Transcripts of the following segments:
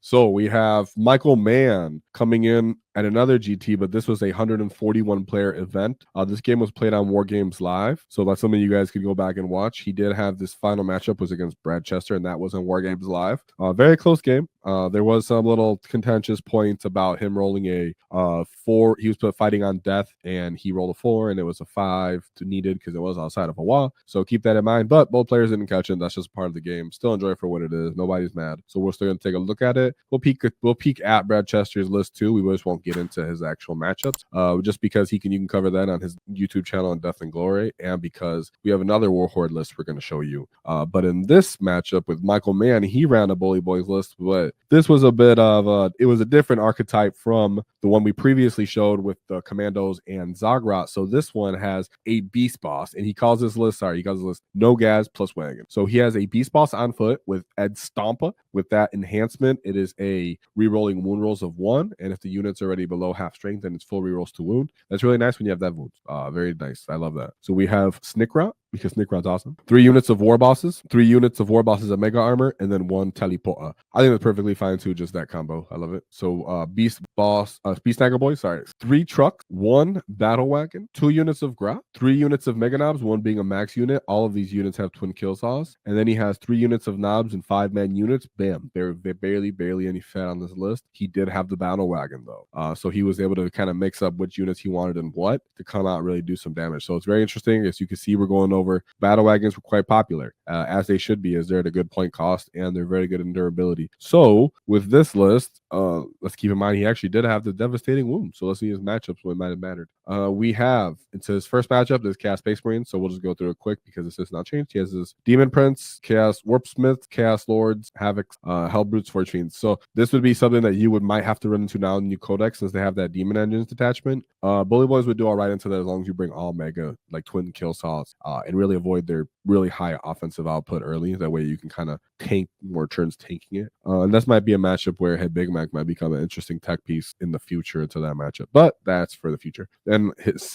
So we have Michael Mann coming in at another GT, but this was a 141 player event. This game was played on War Games Live, so that's something you guys could go back and watch. He did have this final matchup was against Brad Chester, and that was on War Games Live. Very close game. There was some little contentious points about him rolling a 4. He was fighting on death, and he rolled a 4, and it was a 5 to needed because it was outside of a WAAAGH. So keep that in mind. But both players didn't catch it. That's just part of the game. Still enjoy it for what it is. Nobody's mad. So we're still gonna take a look at it. We'll peek at Brad Chester's list too. We just won't get into his actual matchups, just because you can cover that on his YouTube channel on Death and Glory, and because we have another War Horde list we're going to show you. But in this matchup with Michael Mann, he ran a Bully Boyz list, but this was a bit of it was a different archetype from the one we previously showed with the Commandos and Zagrat. So this one has a Beastboss, and he calls this list No Gas plus Wagon. So he has a Beastboss on foot with Ed Stompa. With that enhancement, it is a rerolling wound rolls of 1, and if the unit's already below half strength, then it's full rerolls to wound. That's really nice when you have that wound. Very nice. I love that. So we have Snikrot, because Snikrot's awesome. 3 units of War Bosses, 3 units of War Bosses of Mega Armor, and then 1 Teleporta. I think that's perfectly fine too, just that combo. I love it. So Beast Snagger Boy, 3 trucks, 1 Battle Wagon, 2 units of Gra, 3 units of Mega Nobz, 1 being a max unit. All of these units have twin kill saws. And then he has 3 units of Nobz and 5-man units. Bam. Barely any fat on this list. He did have the Battle Wagon though. So he was able to kind of mix up which units he wanted and what to come out and really do some damage. So it's very interesting. As you can see, we're going over battle wagons were quite popular, as they should be, as they're at a good point cost and they're very good in durability. So with this list, let's keep in mind he actually did have the devastating wound. So let's see his matchups, what might have mattered. We have into his first matchup, this Chaos Space Marine. So we'll just go through it quick because this has not changed. He has his Demon Prince, Chaos Warpsmith, Chaos Lords, Havocs, Hellbrutes, Forge Fiends. So this would be something that you might have to run into now in the new codex, since they have that Demon Engines detachment. Bully Boyz would do all right into that as long as you bring all Mega, like twin kill saws, and really avoid their really high offensive output early. That way you can kind of tank more turns tanking it. And this might be a matchup where Head Big Mac might become an interesting tech piece in the future into that matchup, but that's for the future. Then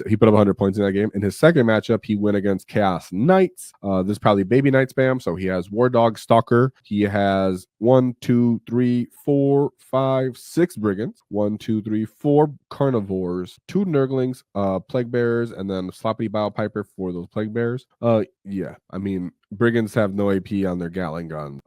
he put up 100 points in that game. In his second matchup, he went against Chaos Knights. This is probably Baby Knight spam. So he has War Dog Stalker. He has 1, 2, 3, 4, 5, 6 Brigands. 1, 2, 3, 4 Carnivores. 2 Nurglings, Plague Bearers, and then Sloppy Bow Piper for those Plague Bearers. Yeah, I mean, Brigands have no AP on their Gatling guns.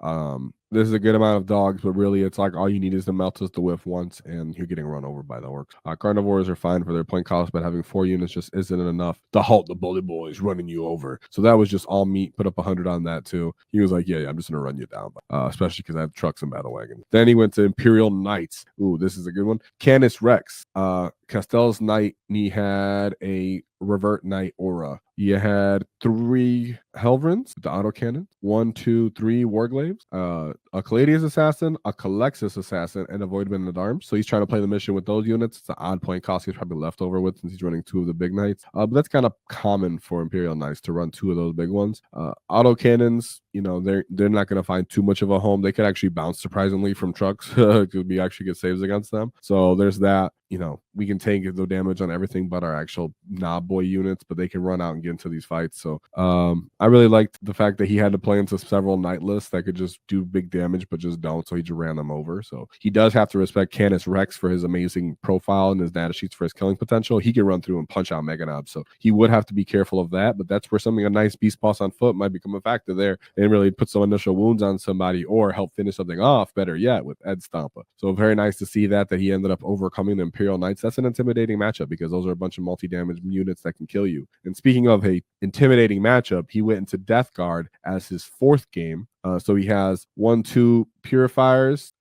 This is a good amount of dogs, but really it's like all you need is the Meltus to whiff once, and you're getting run over by the Orks. Carnivores are fine for their point cost, but having 4 units just isn't enough to halt the Bully Boyz running you over. So that was just all meat. Put up 100 on that too. He was like, yeah, I'm just gonna run you down, especially because I have trucks and battle wagon. Then he went to Imperial Knights. Ooh, this is a good one. Canis Rex, Castell's Knight. He had a Revert Knight aura. You had 3 Helvrins, the autocannon, 1, 2, 3 Warglaves, a Caladius Assassin, a Calexis Assassin, and a Voidman at Arms. So he's trying to play the mission with those units. It's an odd point cost he's probably left over with since he's running 2 of the big knights. But that's kind of common for Imperial Knights to run 2 of those big ones. Autocannons, they're not going to find too much of a home. They could actually bounce surprisingly from trucks because we actually get saves against them. So there's that. We can tank the damage on everything but our actual knob boy units, but they can run out and get into these fights. So I really liked the fact that he had to play into several knight lists that could just do big damage but just don't, so he just ran them over. So he does have to respect Canis Rex for his amazing profile and his data sheets for his killing potential. He can run through and punch out Mega Nobz, so he would have to be careful of that, but that's where something a nice Beastboss on foot might become a factor there and really put some initial wounds on somebody or help finish something off, better yet, with Ed Stompa. So very nice to see that he ended up overcoming the Imperial Knights. That's an intimidating matchup because those are a bunch of multi-damage units that can kill you. And speaking of a intimidating matchup, he went into Death Guard as his 4th game. So he has 1, 2 Purifiers,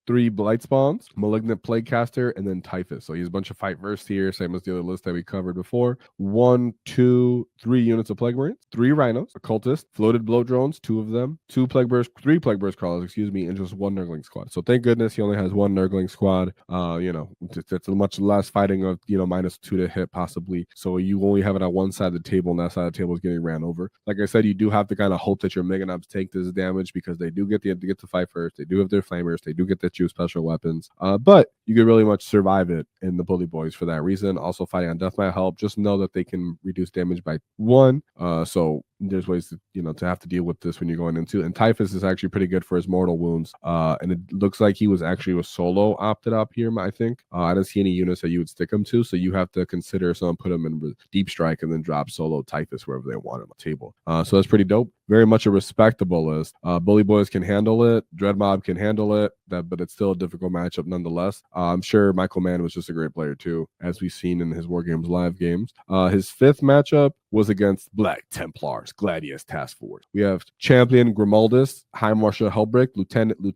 3 Blight Spawns, Malignant Plaguecaster, and then Typhus. So he has a bunch of fight verse here, same as the other list that we covered before. 1, 2, 3 units of Plague Marines, 3 Rhinos, a Cultist, Floated Bloat Drones, 2 of them, 3 Plague Burst Crawlers, and just 1 Nurgling Squad. So thank goodness he only has 1 Nurgling Squad. It's a much less fighting of, -2 to hit possibly. So you only have it on one side of the table, and that side of the table is getting ran over. Like I said, you do have to kind of hope that your Mega Nobz take this damage because they do get to fight first. They do have their flamers. They do get their 2 special weapons. But you can really much survive it in the Bully Boyz for that reason. Also fighting on death might help. Just know that they can reduce damage by 1. So there's ways to, you know, to have to deal with this when you're going into. And Typhus is actually pretty good for his mortal wounds. And it looks like he was actually a solo opted up here, I think. I don't see any units that you would stick him to, so you have to consider someone put him in deep strike and then drop solo Typhus wherever they want on the table. So that's pretty dope. Very much a respectable list. Bully Boyz can handle it. Dread Mob can handle it. But it's still a difficult matchup nonetheless. I'm sure Michael Mann was just a great player too, as we've seen in his War Games live games. His fifth matchup was against Black Templars, Gladius Task Force. We have Champion Grimaldus, High Marshal Hellbrick, Lieutenant with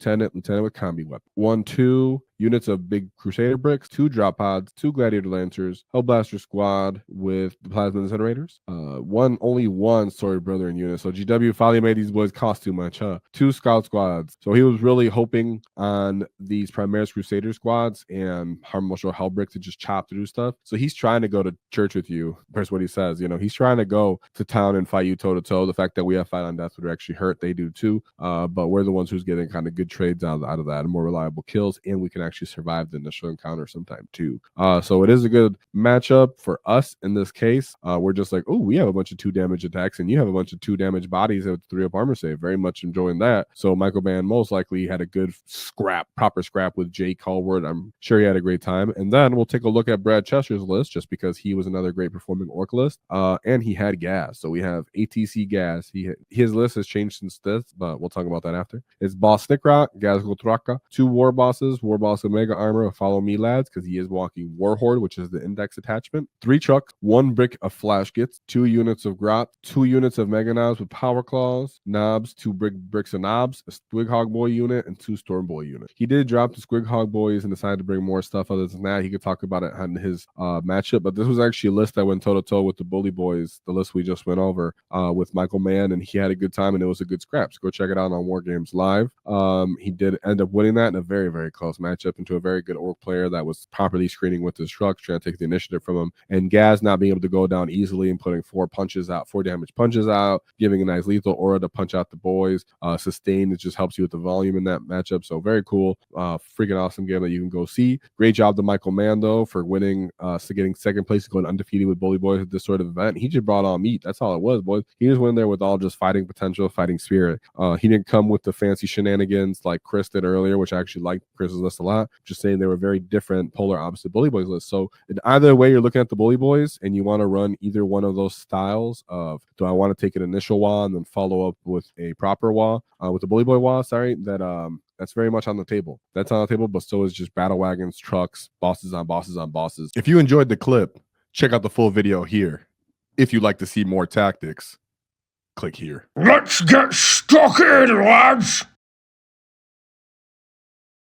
combi weapon. 1-2 units of big Crusader bricks, 2 drop pods, 2 Gladiator Lancers, Hellblaster Squad with the Plasma Incinerators. Only one Story Brother in unit. So GW finally made these boys cost too much, huh? 2 Scout Squads. So he was really hoping on these Primaris Crusader squads and High Marshal Hellbrick to just chop through stuff. So he's trying to go to church with you. That's what he says. You know, he's trying to go to town and fight you toe to toe. The fact that we have fight on death would actually hurt. They do too. But we're the ones who's getting kind of good trades out of that and more reliable kills, and we can actually survive the initial encounter sometime too. So it is a good matchup for us in this case. We're just like, oh, we have a bunch of 2 damage attacks and you have a bunch of 2 damage bodies with 3 up armor save. Very much enjoying that. So Michael Mann most likely had a good proper scrap with Jay Colward. I'm sure he had a great time. And then we'll take a look at Brad Chester's list, just because he was another great performing Ork list. And he had gas. So we have ATC gas. His list has changed since this, but we'll talk about that after. It's Boss Snickrock, Gazgul Traka, 2 War Bosses, War Boss Omega Armor, Follow Me Lads, because he is walking War Horde, which is the index attachment, 3 Chucks, 1 brick of Flash Gits, 2 units of Grot, 2 units of Mega Nobz with Power Claws, Nobz, 2 bricks of Nobz, a Squig Hog Boy unit, and 2 Storm Boy units. He did drop the Squig Hog Boys and decided to bring more stuff. Other than that, he could talk about it on his matchup, but this was actually a list that went toe-to-toe with the Bully Boyz, the list we just went over with Michael Mann, and he had a good time, and it was a good scrap. So go check it out on War Games Live. He did end up winning that in a very, very close matchup into a very good Ork player that was properly screening with his trucks, trying to take the initiative from him, and Gaz not being able to go down easily and putting 4 damage punches out, giving a nice lethal aura to punch out the boys. Sustain, it just helps you with the volume in that matchup. So very cool, freaking awesome game that you can go see. Great job to Michael Mann though for winning, so getting second place and going undefeated with Bully Boyz at this sort of event. He just brought all meat. That's all it was, boys. He just went there with all just fighting potential, fighting spirit. He didn't come with the fancy shenanigans like Chris did earlier, which I actually liked Chris's list a lot. Just saying they were very different, polar opposite Bully Boyz lists. So in either way you're looking at the Bully Boyz and you want to run either one of those styles of, do I want to take an initial WAAAGH and then follow up with a proper WAAAGH, with the Bully Boy WAAAGH, that's very much on the table. That's on the table, but so is just battle wagons, trucks, bosses on bosses on bosses. If you enjoyed the clip, check out the full video here. If you'd like to see more tactics, click here. Let's get stuck in, lads!